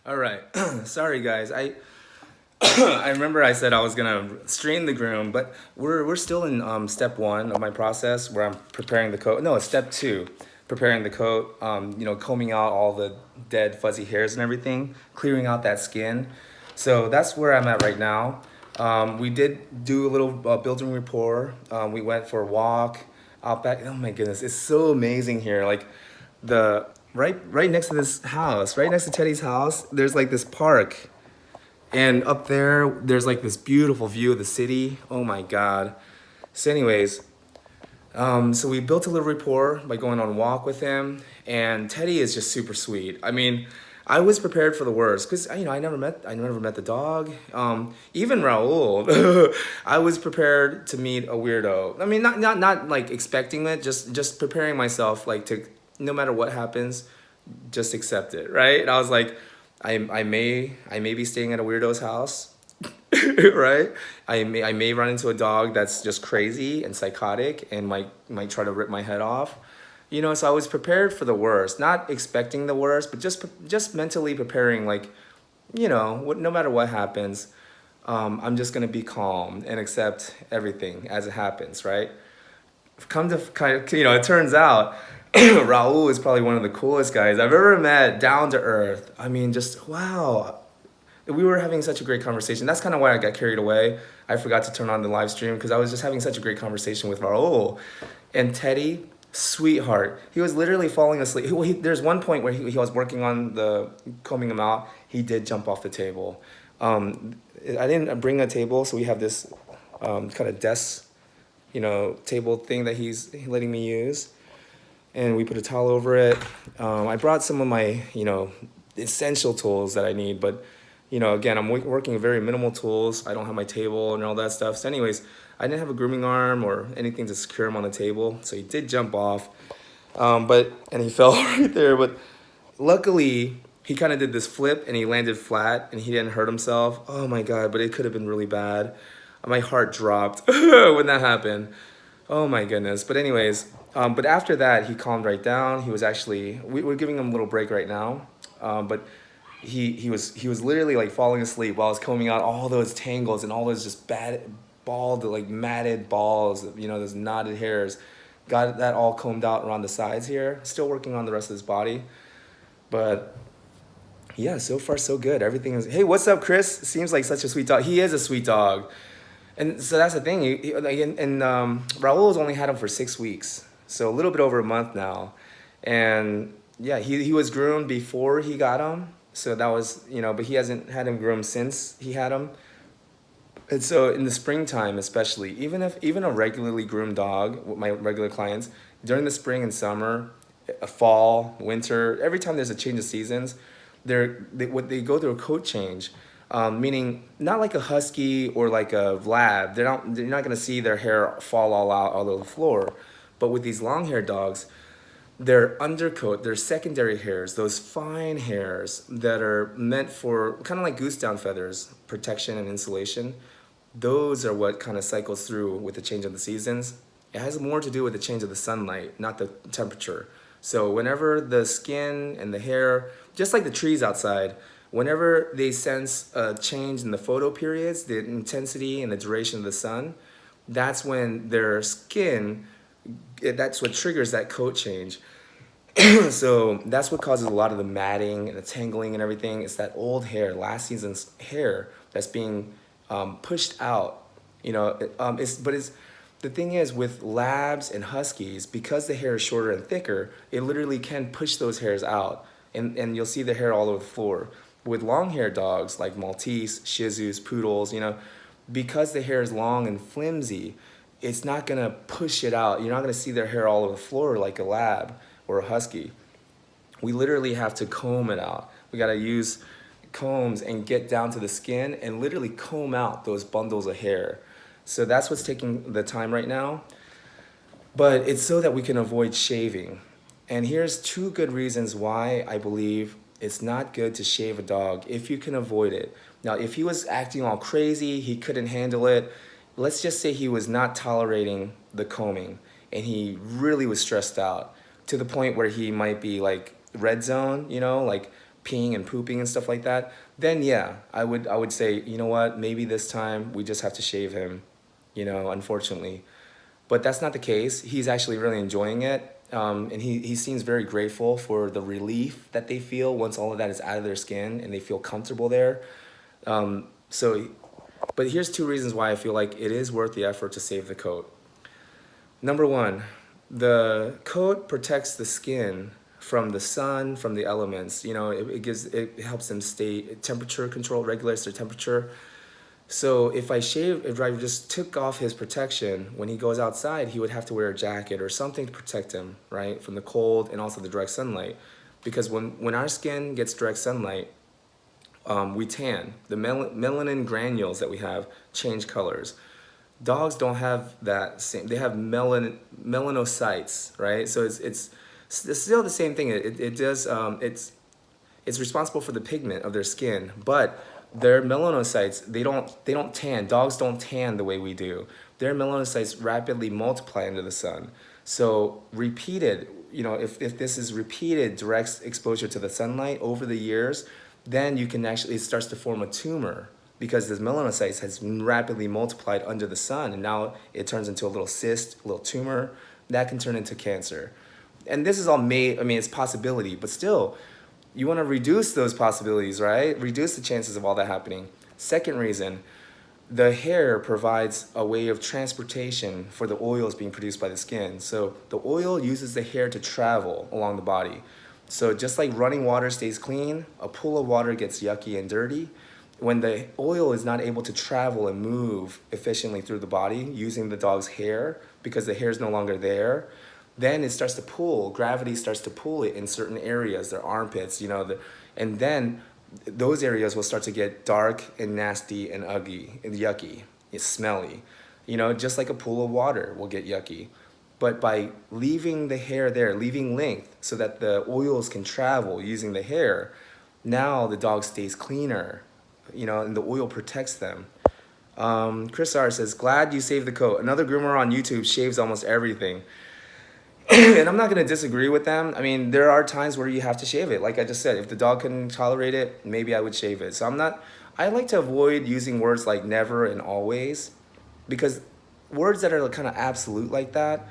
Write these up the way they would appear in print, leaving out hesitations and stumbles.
All right. Sorry, guys. I remember I said I was gonna strain the groom, but we're still in step one of my process where I'm preparing the coat. No, it's step two, preparing the coat. Combing out all the dead fuzzy hairs and everything, clearing out that skin. So that's where I'm at right now. We did do a little building rapport. We went for a walk out back. Oh my goodness, it's so amazing here. Like the right next to this house, right next to Teddy's house, there's like this park. And up there's like this beautiful view of the city. Oh my God. So anyways, so we built a little rapport by going on a walk with him, and Teddy is just super sweet. I mean, I was prepared for the worst because I never met the dog. Even Raul, I was prepared to meet a weirdo. I mean, not like expecting it, just preparing myself like to no matter what happens, just accept it, right? And I was like, I may be staying at a weirdo's house, right? I may run into a dog that's just crazy and psychotic and might try to rip my head off. So I was prepared for the worst, not expecting the worst, but just mentally preparing, like, no matter what happens, I'm just gonna be calm and accept everything as it happens, right? Come to kind of, it turns out Raul is probably one of the coolest guys I've ever met, down to earth. I mean, just wow. We were having such a great conversation. That's kind of why I got carried away. I forgot to turn on the live stream because I was just having such a great conversation with Raul. And Teddy, sweetheart. He was literally falling asleep. There's one point where he was working on the combing him out. He did jump off the table. I didn't bring a table, so we have this kind of desk, table thing that he's letting me use. And we put a towel over it. I brought some of my, essential tools that I need, but again, I'm working with very minimal tools. I don't have my table and all that stuff. So anyways, I didn't have a grooming arm or anything to secure him on the table. So he did jump off, and he fell right there. But luckily, he kind of did this flip and he landed flat and he didn't hurt himself. Oh my God, but it could have been really bad. My heart dropped when that happened. Oh my goodness. But anyways, but after that, he calmed right down. He was actually, we're giving him a little break right now. But he was literally like falling asleep while I was combing out all those tangles and all those just bad bald, like matted balls, those knotted hairs. Got that all combed out around the sides here. Still working on the rest of his body. But yeah, so far so good. Everything is, hey, what's up, Chris? Seems like such a sweet dog. He is a sweet dog. And so that's the thing. Raul's only had him for 6 weeks. So a little bit over a month now. And yeah, he was groomed before he got him. So that was, but he hasn't had him groomed since he had him. And so in the springtime, especially, even a regularly groomed dog, with my regular clients, during the spring and summer, fall, winter, every time there's a change of seasons, they go through a coat change, meaning not like a husky or like a lab. They're not gonna see their hair fall all over the floor, but with these long haired dogs, their undercoat, their secondary hairs, those fine hairs that are meant for kind of like goose down feathers, protection and insulation, those are what kind of cycles through with the change of the seasons. It has more to do with the change of the sunlight, not the temperature. So whenever the skin and the hair, just like the trees outside, whenever they sense a change in the photo periods, the intensity and the duration of the sun, that's when their skin, that's what triggers that coat change. So that's what causes a lot of the matting and the tangling and everything. It's that old hair, last season's hair, that's being pushed out. It's the thing is with labs and huskies, because the hair is shorter and thicker, it literally can push those hairs out, and you'll see the hair all over the floor. With long hair dogs like Maltese, Shih Tzus, Poodles, because the hair is long and flimsy, it's not gonna push it out. You're not gonna see their hair all over the floor like a lab or a husky. We literally have to comb it out. We gotta use combs and get down to the skin and literally comb out those bundles of hair. So that's what's taking the time right now. But it's so that we can avoid shaving. And here's two good reasons why I believe it's not good to shave a dog if you can avoid it. Now, if he was acting all crazy, he couldn't handle it, let's just say he was not tolerating the combing and he really was stressed out to the point where he might be like red zone, like peeing and pooping and stuff like that, then yeah, I would say, you know what, maybe this time we just have to shave him, unfortunately. But that's not the case. He's actually really enjoying it. And he seems very grateful for the relief that they feel once all of that is out of their skin and they feel comfortable there. So, but here's two reasons why I feel like it is worth the effort to save the coat. Number one, the coat protects the skin from the sun, from the elements. It helps them stay temperature control, regulates their temperature. So if I just took off his protection, when he goes outside, he would have to wear a jacket or something to protect him, right, from the cold and also the direct sunlight. Because when our skin gets direct sunlight, we tan. The melanin granules that we have change colors. Dogs don't have that same. They have melanocytes, right? So it's still the same thing. It does. It's responsible for the pigment of their skin, but their melanocytes, they don't tan. Dogs don't tan the way we do. Their melanocytes rapidly multiply under the sun. So repeated, if this is repeated direct exposure to the sunlight over the years, then you can actually, it starts to form a tumor because this melanocytes has rapidly multiplied under the sun, and now it turns into a little cyst, a little tumor that can turn into cancer. And this is all made, it's possibility, but still, you want to reduce those possibilities, right? Reduce the chances of all that happening. Second reason, the hair provides a way of transportation for the oils being produced by the skin. So the oil uses the hair to travel along the body. So just like running water stays clean, a pool of water gets yucky and dirty. When the oil is not able to travel and move efficiently through the body using the dog's hair, because the hair is no longer there, then it starts to pull, gravity starts to pull it in certain areas, their armpits, and then those areas will start to get dark and nasty and ugly and yucky. It's smelly, just like a pool of water will get yucky. But by leaving the hair there, leaving length so that the oils can travel using the hair, now the dog stays cleaner, and the oil protects them. Chris R says, glad you saved the coat. Another groomer on YouTube shaves almost everything. And I'm not going to disagree with them. There are times where you have to shave it. Like I just said, if the dog can tolerate it, maybe I would shave it. So I like to avoid using words like never and always, because words that are kind of absolute like that,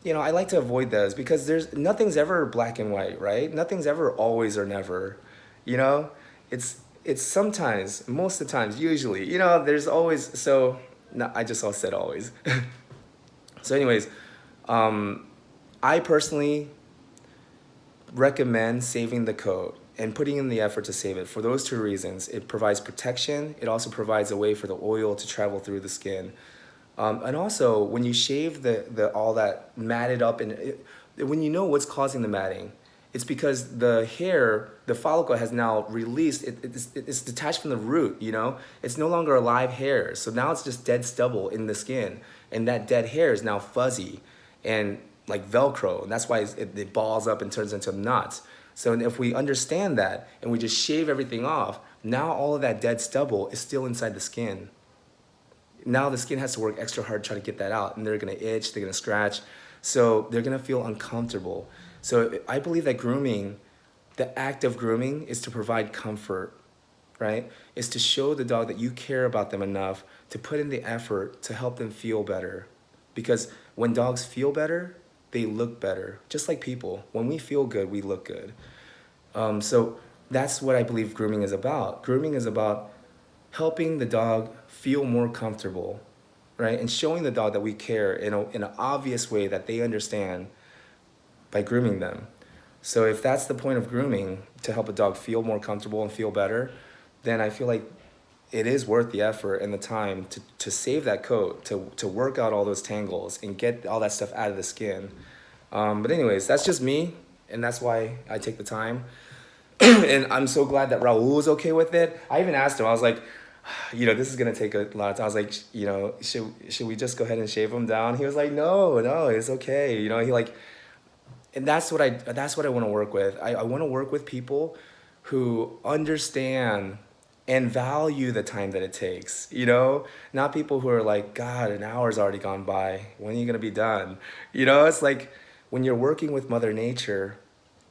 I like to avoid those because nothing's ever black and white, right? Nothing's ever always or never, it's sometimes, most of the times, usually, there's always, so, no, I just all said always. So anyways, I personally recommend saving the coat and putting in the effort to save it for those two reasons. It provides protection. It also provides a way for the oil to travel through the skin. And also, when you shave the all that matted up, when you know what's causing the matting, it's because the hair, the follicle has now released, it's detached from the root, It's no longer a live hair. So now it's just dead stubble in the skin. And that dead hair is now fuzzy and like Velcro. And that's why it balls up and turns into knots. So if we understand that and we just shave everything off, now all of that dead stubble is still inside the skin. Now the skin has to work extra hard to try to get that out, and they're gonna itch, they're gonna scratch, so they're gonna feel uncomfortable. So I believe that grooming, the act of grooming, is to provide comfort, right? Is to show the dog that you care about them enough to put in the effort to help them feel better. Because when dogs feel better, they look better, just like people. When we feel good, we look good. So that's what I believe grooming is about. Grooming is about helping the dog feel more comfortable, right? And showing the dog that we care in an obvious way that they understand by grooming them. So if that's the point of grooming, to help a dog feel more comfortable and feel better, then I feel like it is worth the effort and the time to save that coat, to work out all those tangles and get all that stuff out of the skin. But anyways, that's just me, and that's why I take the time. And I'm so glad that Raul was okay with it. I even asked him, I was like, this is gonna take a lot of time. I was like, should we just go ahead and shave him down? He was like, no, it's okay. He like, and that's what I want to work with. I want to work with people who understand and value the time that it takes, not people who are like, God, an hour's already gone by. When are you gonna be done? It's like when you're working with Mother Nature,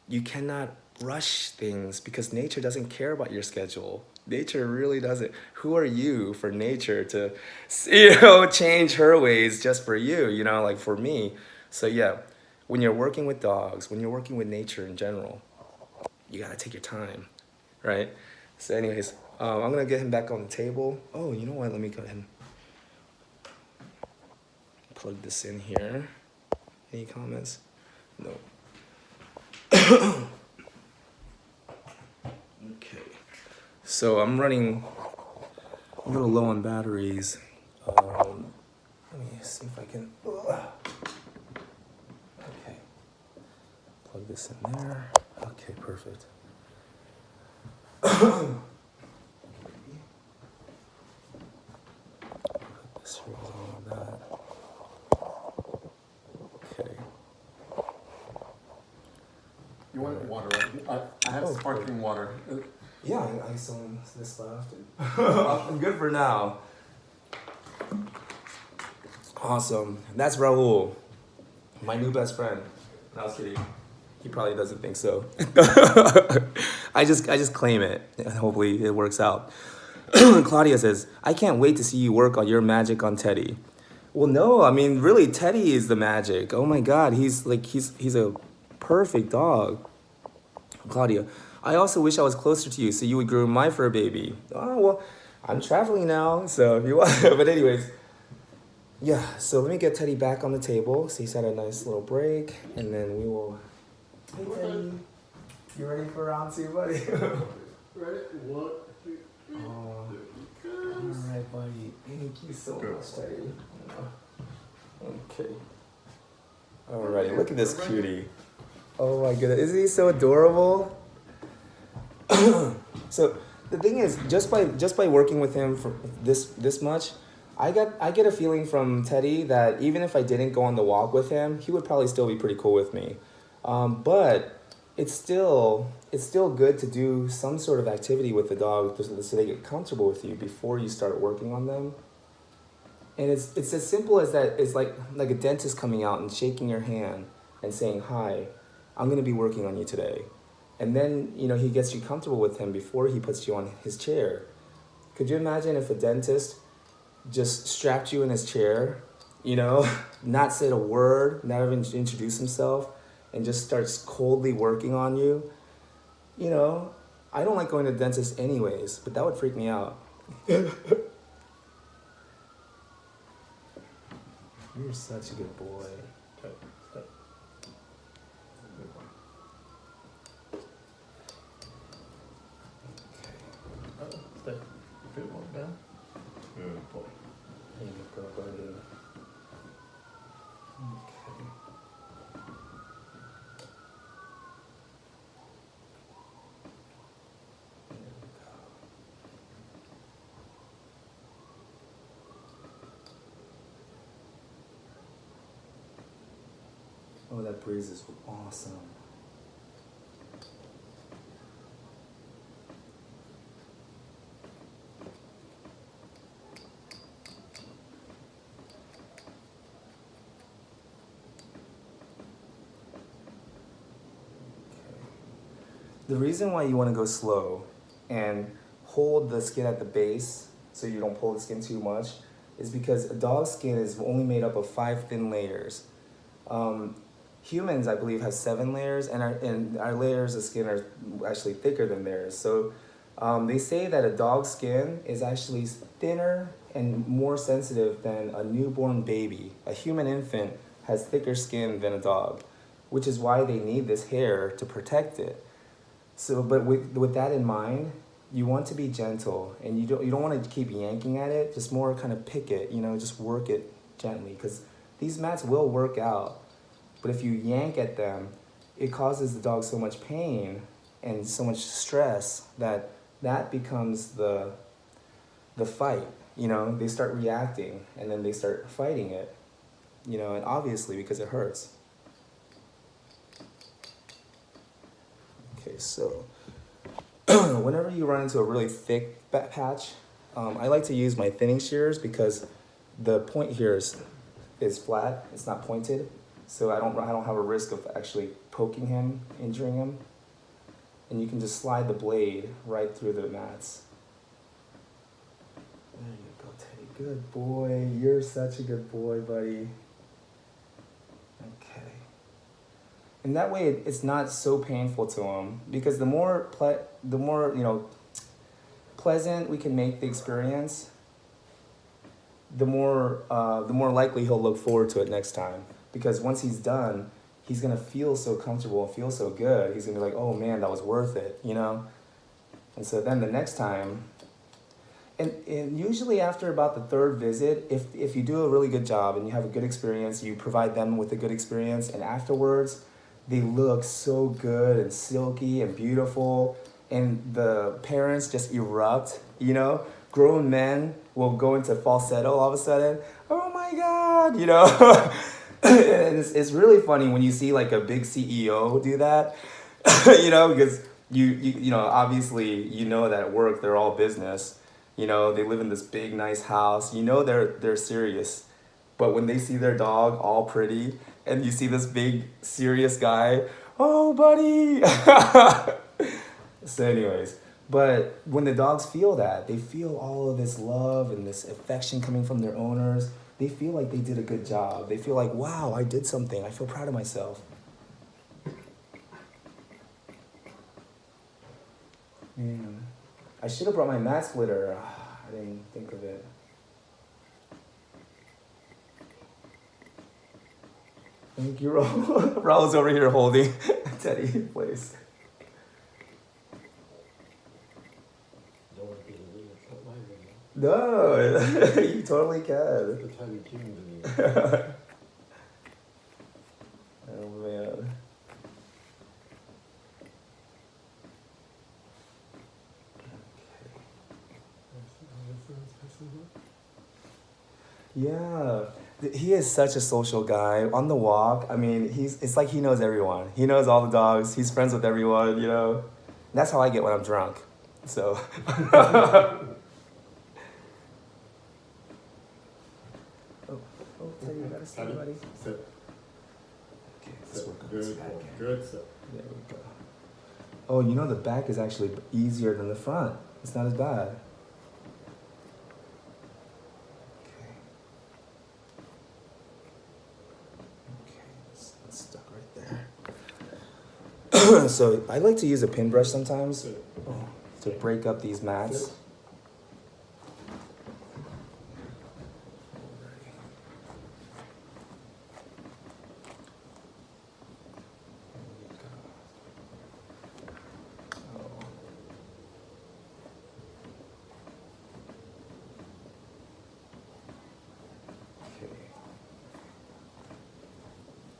you cannot rush things because nature doesn't care about your schedule. Nature really doesn't. Who are you for nature to, change her ways just for you, like for me. So yeah, when you're working with dogs, when you're working with nature in general, you gotta take your time, right? So anyways, I'm gonna get him back on the table. Oh, you know what? Let me go ahead and plug this in here. Any comments? No. Okay. So I'm running a little low on batteries. Let me see if I can. Okay. Plug this in there. Okay, perfect. Put this here along with that. Okay. You want water, right? I have sparkling water. Yeah, I saw this left. I'm good for now. Awesome. That's Raul, my new best friend. No, I was kidding. He probably doesn't think so. I just claim it. Hopefully it works out. Claudia says, I can't wait to see you work on your magic on Teddy. Well, no, I mean, really, Teddy is the magic. Oh my God, he's a perfect dog. Claudia, I also wish I was closer to you so you would groom my fur baby. Oh, well, I'm traveling now, so if you want. But anyways, yeah, so let me get Teddy back on the table. So he's had a nice little break, and then we will. Hey, Teddy. You ready for round two, buddy? Ready? 1, 2, 3. Oh, all right, buddy. Thank you so much, Teddy. Okay. All righty, look at this cutie. Oh my goodness, isn't he so adorable? So the thing is, just by working with him for this much, I get a feeling from Teddy that even if I didn't go on the walk with him, he would probably still be pretty cool with me. But it's still good to do some sort of activity with the dog so they get comfortable with you before you start working on them. And it's as simple as that. It's like a dentist coming out and shaking your hand and saying, "Hi, I'm gonna be working on you today." And then, he gets you comfortable with him before he puts you on his chair. Could you imagine if a dentist just strapped you in his chair, not said a word, not even introduce himself, and just starts coldly working on you? I don't like going to the dentist anyways, but that would freak me out. You're such a good boy. Stay. Good one, down. Good boy. There you go, buddy. Okay. Oh, that breeze is awesome. The reason why you want to go slow and hold the skin at the base so you don't pull the skin too much is because a dog's skin is only made up of 5 thin layers. Humans, I believe, have 7 layers, and our layers of skin are actually thicker than theirs. So they say that a dog's skin is actually thinner and more sensitive than a newborn baby. A human infant has thicker skin than a dog, which is why they need this hair to protect it. So, but with that in mind, you want to be gentle, and you don't want to keep yanking at it. Just more kind of pick it, just work it gently, because these mats will work out. But if you yank at them, it causes the dog so much pain and so much stress that becomes the fight. They start reacting, and then they start fighting it. And obviously because it hurts. Okay, so whenever you run into a really thick patch, I like to use my thinning shears because the point here is flat. It's not pointed, so I don't have a risk of actually poking him, injuring him. and you can just slide the blade right through the mats. There you go, Teddy. Good boy. You're such a good boy, buddy. Okay. And that way, it's not so painful to him, because the more pleasant we can make the experience, the more likely he'll look forward to it next time. Because once he's done, he's gonna feel so comfortable and feel so good. He's gonna be like, oh man, that was worth it, you know? And so then the next time, and usually after about the third visit, if you do a really good job and you have a good experience, you provide them with a good experience, and afterwards, they look so good and silky and beautiful, and the parents just erupt, you know? Grown men will go into falsetto all of a sudden. Oh my God, you know? And it's really funny when you see like a big CEO do that, you know, because you know, obviously, you know that at work they're all business. You know, they live in this big, nice house. You know they're serious. But when they see their dog all pretty and you see this big, serious guy, oh, buddy. So anyways, but when the dogs feel that, they feel all of this love and this affection coming from their owners. They feel like they did a good job. They feel like, wow, I did something. I feel proud of myself. Man, I should have brought my mat splitter. I didn't think of it. Thank you, Raul. Raul's over here holding Teddy in place. Don't want to be the lead. It's not my video. No, you totally can. The tiny human video. Oh man. Yeah, he is such a social guy on the walk. I mean, it's like he knows everyone. He knows all the dogs. He's friends with everyone, you know. That's how I get when I'm drunk. So. Oh, Teddy, you gotta sit, buddy. Sit. Okay, let's work on Good this boy. back end. Good sit. There we go. Oh, you know the back is actually easier than the front. It's not as bad. Okay. Okay, it's stuck right there. So I like to use a pin brush sometimes Sit. to break up these mats. Sit.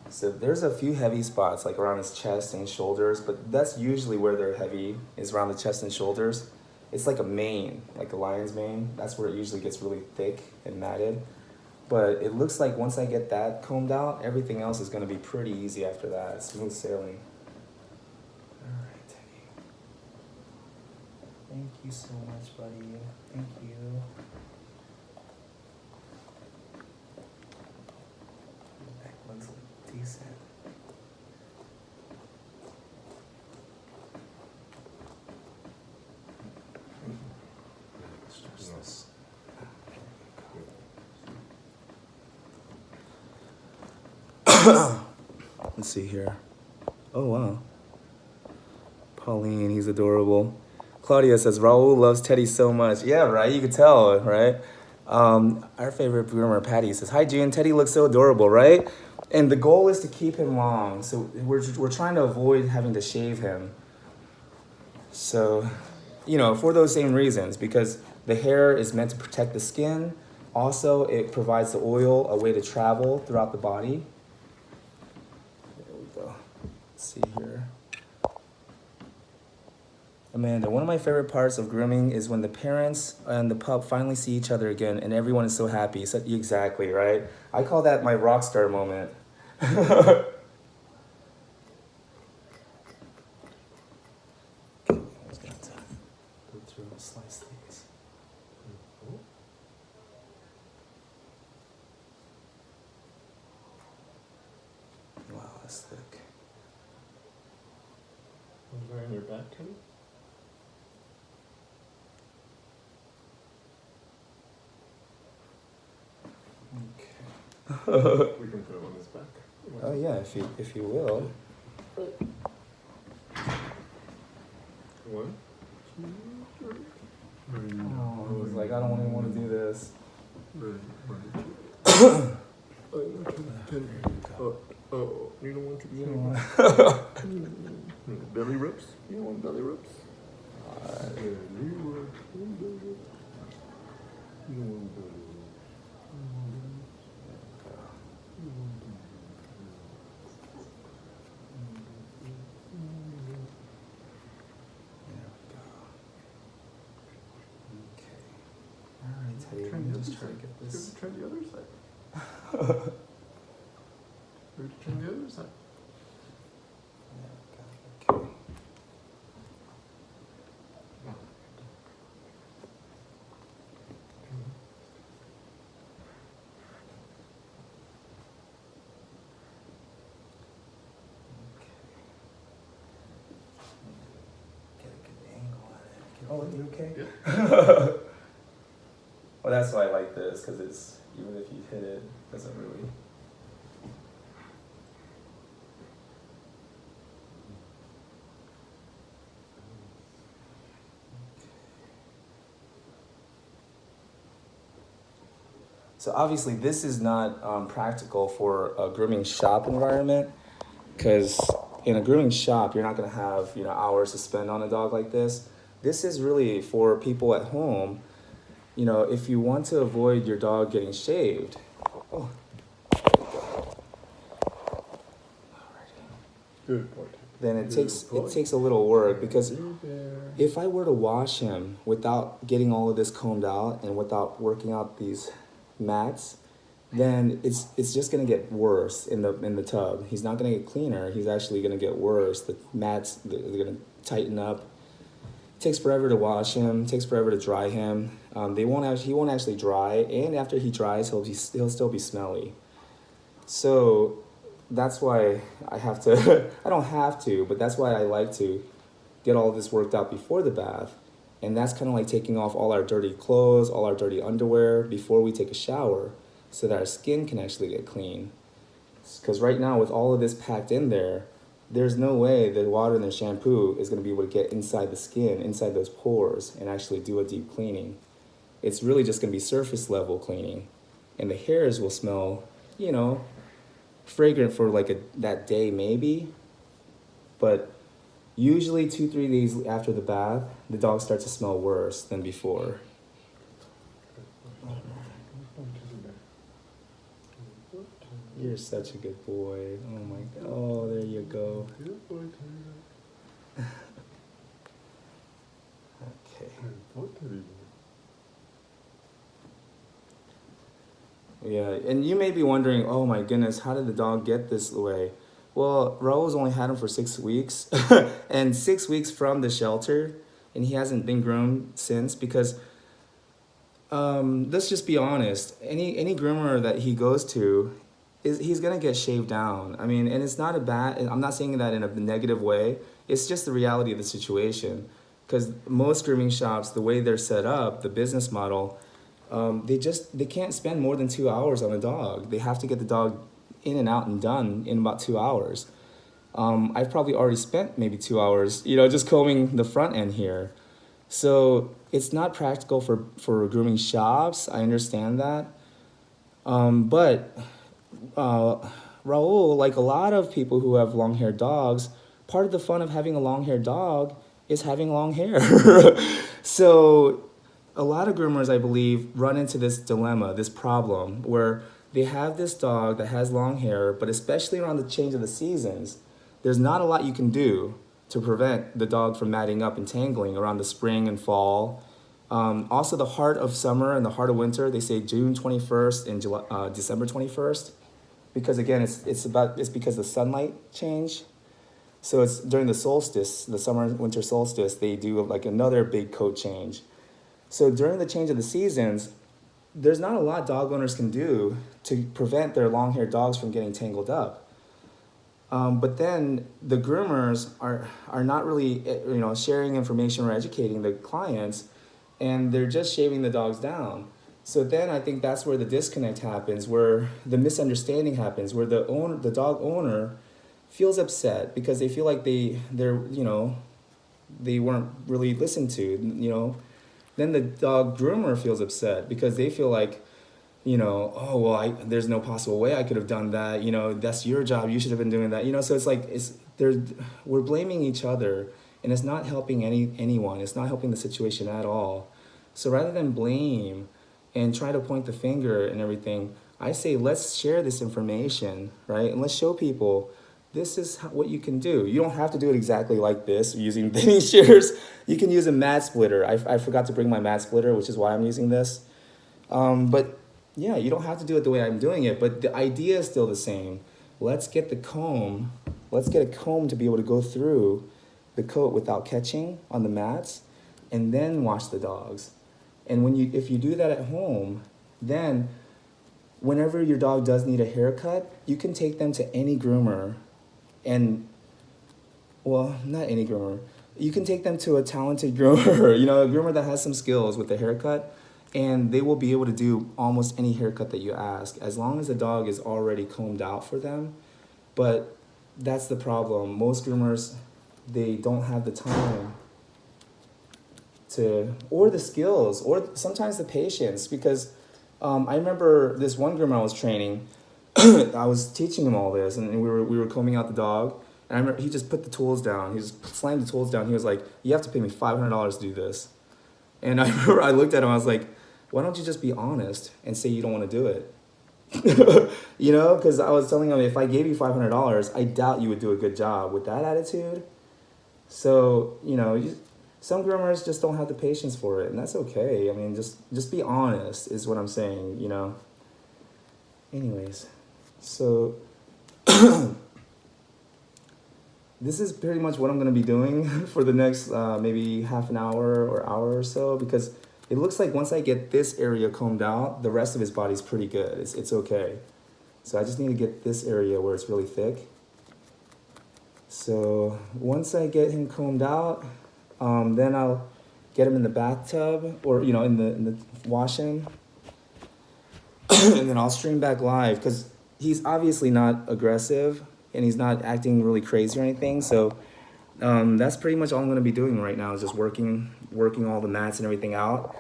So there's a few heavy spots like around his chest and shoulders, but that's usually where they're heavy, is around the chest and shoulders. It's like a mane, like a lion's mane. That's where it usually gets really thick and matted. But it looks like once I get that combed out, everything else is gonna be pretty easy after that. Smooth sailing. All right, Teddy. Thank you so much, buddy. Thank you. That looks decent. Stretch this. Let's see here. Oh, wow. Pauline, he's adorable. Claudia says, Raul loves Teddy so much. Yeah, right? You could tell, right? Our favorite groomer, Patty, says, hi, June. Teddy looks so adorable, right? And the goal is to keep him long. So we're trying to avoid having to shave him. So, you know, for those same reasons, because the hair is meant to protect the skin. Also, it provides the oil a way to travel throughout the body. There we go. Let's see here. Amanda, one of my favorite parts of grooming is when the parents and the pup finally see each other again and everyone is so happy. So, exactly, right? I call that my rock star moment. Okay, I was going to go through and slice these. Wow, that's thick. Is on your back, Kenny? We can put him on his back. Oh yeah, if you will. One, two, three. Oh, I was like, I don't even want to do this. Oh, you don't want to be belly rubs? You don't want belly rubs? Belly rubs. You don't want belly Alright, Teddy, let me just try to get this. Try the other side. Try the other side. Okay. Get a good angle on it. Oh, you okay? Yeah. Well, that's why I like this, because it's, even if you hit it, it doesn't really. So obviously this is not practical for a grooming shop environment, because in a grooming shop, you're not gonna have, hours to spend on a dog like this. This is really for people at home. If you want to avoid your dog getting shaved, oh, Good boy. then it takes a little work, because if I were to wash him without getting all of this combed out and without working out these mats, then it's just gonna get worse in the tub. He's not gonna get cleaner. He's actually gonna get worse. The mats, they're gonna tighten up. It takes forever to wash him. It takes forever to dry him. He won't actually dry, and after he dries, he'll still be smelly. So that's why I have to. I don't have to, but that's why I like to get all this worked out before the bath. And that's kind of like taking off all our dirty clothes, all our dirty underwear before we take a shower, so that our skin can actually get clean. Because right now, with all of this packed in there, there's no way the water in the shampoo is going to be able to get inside the skin, inside those pores, and actually do a deep cleaning. It's really just going to be surface level cleaning. And the hairs will smell, fragrant for like that day maybe, but usually 2-3 days after the bath, the dog starts to smell worse than before. You're such a good boy. Oh my God. Oh, there you go. Okay. Yeah, and you may be wondering, oh my goodness, how did the dog get this way? Well, Raul's only had him for 6 weeks, and 6 weeks from the shelter, and he hasn't been groomed since, because let's just be honest, any groomer that he goes to, he's gonna get shaved down. I mean, and it's not I'm not saying that in a negative way, it's just the reality of the situation. Because most grooming shops, the way they're set up, the business model, they can't spend more than 2 hours on a dog. They have to get the dog in and out and done in about 2 hours. I've probably already spent maybe 2 hours, just combing the front end here. So it's not practical for grooming shops. I understand that. But Raul, like a lot of people who have long-haired dogs, part of the fun of having a long-haired dog is having long hair. So a lot of groomers, I believe, run into this dilemma, this problem, where they have this dog that has long hair, but especially around the change of the seasons, there's not a lot you can do to prevent the dog from matting up and tangling around the spring and fall. Also, the heart of summer and the heart of winter, they say June 21st and December 21st, because again, it's because the sunlight change. So it's during the solstice, the summer-winter solstice, they do like another big coat change. So during the change of the seasons, there's not a lot dog owners can do to prevent their long-haired dogs from getting tangled up. But then the groomers are not really sharing information or educating the clients, and they're just shaving the dogs down. So then I think that's where the disconnect happens, where the misunderstanding happens, where the dog owner feels upset because they feel like they weren't really listened to. Then the dog groomer feels upset because they feel like, oh well, there's no possible way I could have done that. That's your job. You should have been doing that. So it's like we're blaming each other, and it's not helping anyone. It's not helping the situation at all. So rather than blame and try to point the finger and everything, I say let's share this information, right? And let's show people this is what you can do. You don't have to do it exactly like this using thinning shears. You can use a mat splitter. I forgot to bring my mat splitter, which is why I'm using this. But yeah, you don't have to do it the way I'm doing it, but the idea is still the same. Let's get a comb to be able to go through the coat without catching on the mats, and then wash the dogs. And if you do that at home, then whenever your dog does need a haircut, you can take them to any groomer, and well, not any groomer. You can take them to a talented groomer, a groomer that has some skills with the haircut, and they will be able to do almost any haircut that you ask, as long as the dog is already combed out for them. But that's the problem. Most groomers, they don't have the time or the skills, or sometimes the patience, because I remember this one groomer I was training. I was teaching him all this, and we were combing out the dog. And I remember he just put the tools down. He just slammed the tools down. He was like, "You have to pay me $500 to do this." And I remember I looked at him. I was like, "Why don't you just be honest and say you don't want to do it?" Because I was telling him, if I gave you $500, I doubt you would do a good job with that attitude. So some groomers just don't have the patience for it, and that's okay. I mean, just be honest is what I'm saying. Anyways, so this is pretty much what I'm going to be doing for the next maybe half an hour or hour or so, because it looks like once I get this area combed out, the rest of his body's pretty good. It's okay. So I just need to get this area where it's really thick. So once I get him combed out, then I'll get him in the bathtub, or in the wash him, and then I'll stream back live, because he's obviously not aggressive and he's not acting really crazy or anything. So that's pretty much all I'm going to be doing right now, is just working all the mats and everything out.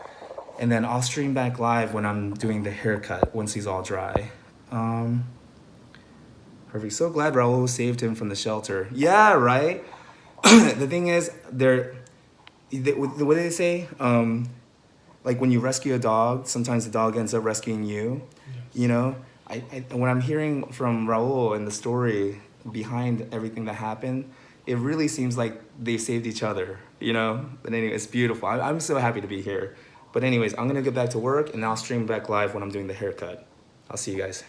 And then I'll stream back live when I'm doing the haircut, once he's all dry. Perfect. So glad Raul saved him from the shelter. Yeah, right? The thing is, what do they say? Like when you rescue a dog, sometimes the dog ends up rescuing you. Yes. When I'm hearing from Raul and the story behind everything that happened, it really seems like they saved each other, But anyway, it's beautiful. I'm so happy to be here. But anyways, I'm going to get back to work, and I'll stream back live when I'm doing the haircut. I'll see you guys.